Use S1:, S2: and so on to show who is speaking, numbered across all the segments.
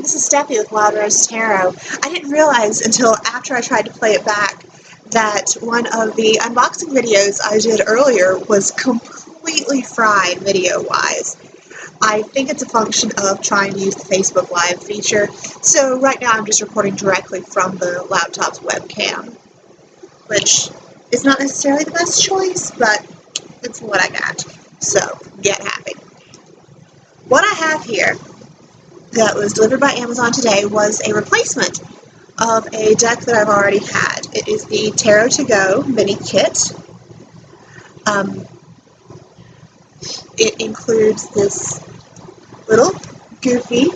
S1: this is Steffi with Wild Rose Tarot. I didn't realize until after I tried to play it back that one of the unboxing videos I did earlier was completely fried video-wise. I think it's a function of trying to use the Facebook Live feature, so right now I'm just recording directly from the laptop's webcam, which is not necessarily the best choice, but it's what I got, so get happy. What I have here that was delivered by Amazon today was a replacement of a deck that I've already had. It is the Tarot to Go mini kit. It includes this little goofy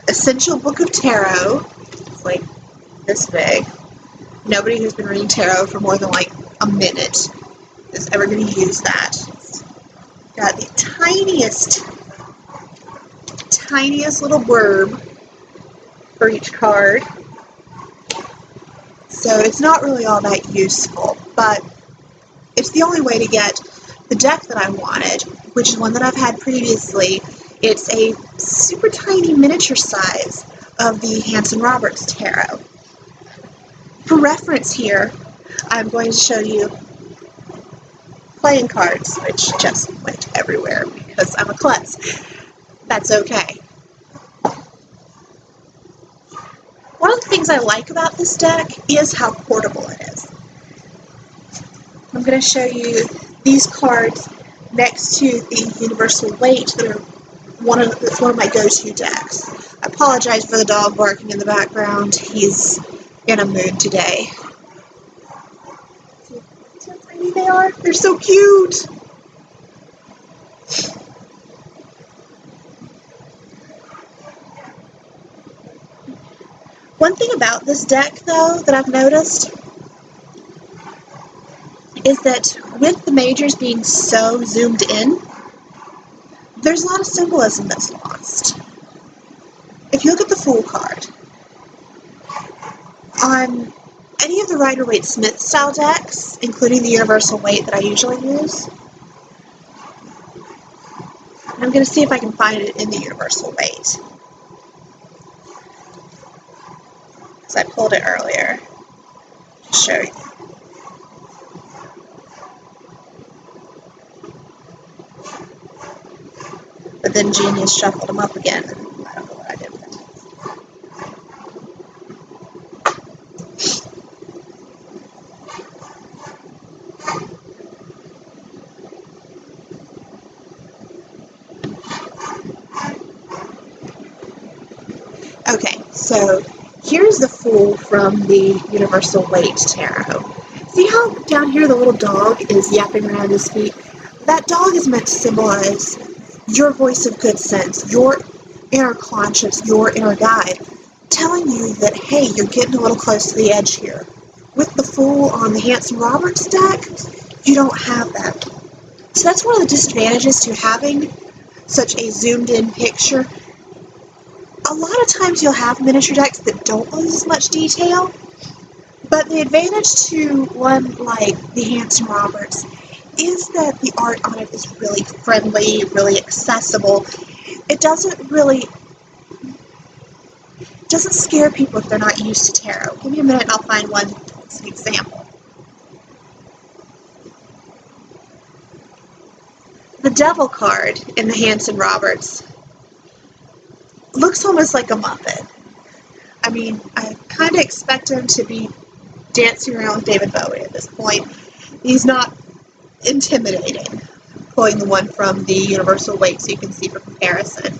S1: essential book of tarot. It's like this big. Nobody who's been reading tarot for more than like a minute is ever going to use that. It's got the tiniest little blurb for each card. So it's not really all that useful, but it's the only way to get the deck that I wanted, which is one that I've had previously. It's a super tiny miniature size of the Hanson Roberts Tarot. For reference here, I'm going to show you playing cards, which just went everywhere because I'm a klutz. That's okay. One of the things I like about this deck is how portable it is. I'm going to show you these cards next to the Universal Weight that are it's one of my go-to decks. I apologize for the dog barking in the background. He's in a mood today. See how tiny they are? They're so cute! One thing about this deck, though, that I've noticed is that with the majors being so zoomed in, there's a lot of symbolism that's lost. If you look at the Fool card, on any of the Rider-Waite-Smith style decks, including the Universal Weight that I usually use, and I'm going to see if I can find it in the Universal Weight, because I pulled it earlier to show you. But then Genius shuffled them up again, and I don't know what I did with it. Okay, so here's the Fool from the Universal Weight Tarot. See how down here the little dog is yapping around his feet? That dog is meant to symbolize your voice of good sense, your inner conscience, your inner guide, telling you that, hey, you're getting a little close to the edge here. With the Fool on the Hanson Roberts deck, you don't have that. So that's one of the disadvantages to having such a zoomed-in picture. A lot of times you'll have miniature decks that don't lose as much detail, but the advantage to one like the Hanson Roberts is that the art on it is really friendly, really accessible. It doesn't scare people if they're not used to tarot. Give me a minute and I'll find one as an example. The Devil card in the Hanson Roberts looks almost like a Muppet. I mean, I kind of expect him to be dancing around with David Bowie at this point. He's not intimidating. Pulling the one from the Universal Weight so you can see for comparison.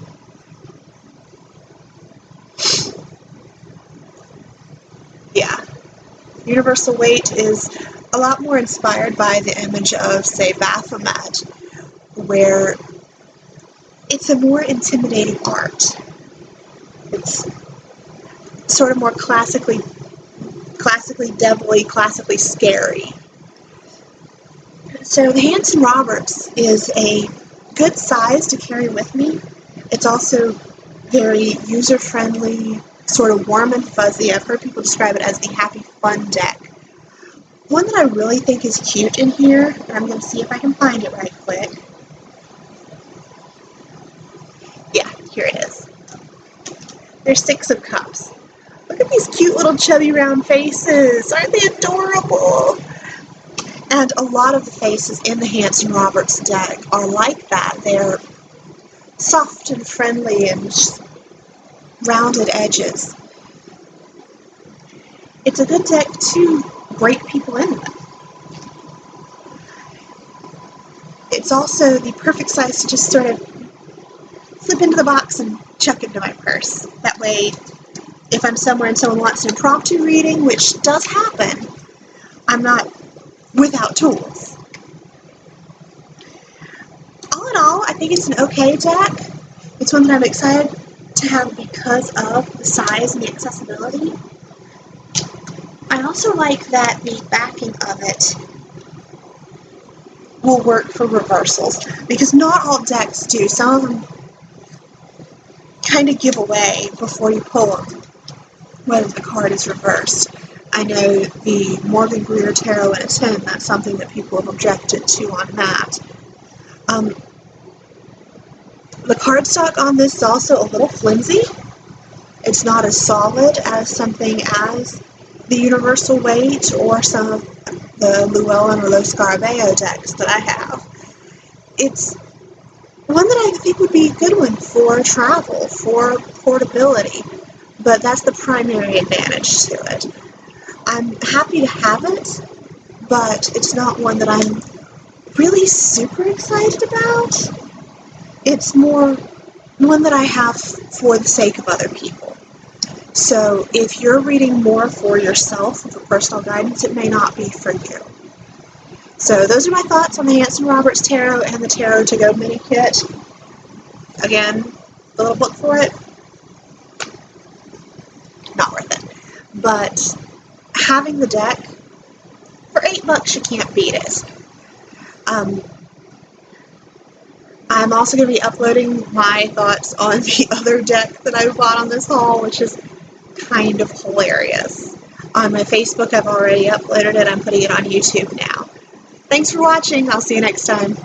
S1: Yeah. Universal Weight is a lot more inspired by the image of, say, Baphomet, where it's a more intimidating art. It's sort of more classically devilly, classically scary. So the Hanson Roberts is a good size to carry with me. It's also very user-friendly, sort of warm and fuzzy. I've heard people describe it as the happy fun deck. One that I really think is cute in here, and I'm going to see if I can find it right quick. Yeah, here it is. There's 6 of cups. Look at these cute little chubby round faces. Aren't they adorable? And a lot of the faces in the Hanson Roberts deck are like that. They're soft and friendly and rounded edges. It's a good deck to break people in with. It's also the perfect size to just sort of slip into the box and chuck into my purse. That way, if I'm somewhere and someone wants an impromptu reading, which does happen, I'm not without tools. All in all, I think it's an okay deck. It's one that I'm excited to have because of the size and the accessibility. I also like that the backing of it will work for reversals, because not all decks do. Some of them kind of give away before you pull them whether the card is reversed. I know the Morgan Greer Tarot in a Tin, that's something that people have objected to on that. The cardstock on this is also a little flimsy. It's not as solid as something as the Universal Weight or some of the Llewellyn or Los Scarabeo decks that I have. It's one that I think would be a good one for travel, for portability, but that's the primary advantage to it. I'm happy to have it, but it's not one that I'm really super excited about. It's more one that I have for the sake of other people. So if you're reading more for yourself for personal guidance, it may not be for you. So those are my thoughts on the Hanson Roberts Tarot and the Tarot to Go mini kit. Again, the little book for it, not worth it. But having the deck, for $8 you can't beat it. I'm also going to be uploading my thoughts on the other deck that I bought on this haul, which is kind of hilarious. On my Facebook, I've already uploaded it. I'm putting it on YouTube now. Thanks for watching. I'll see you next time.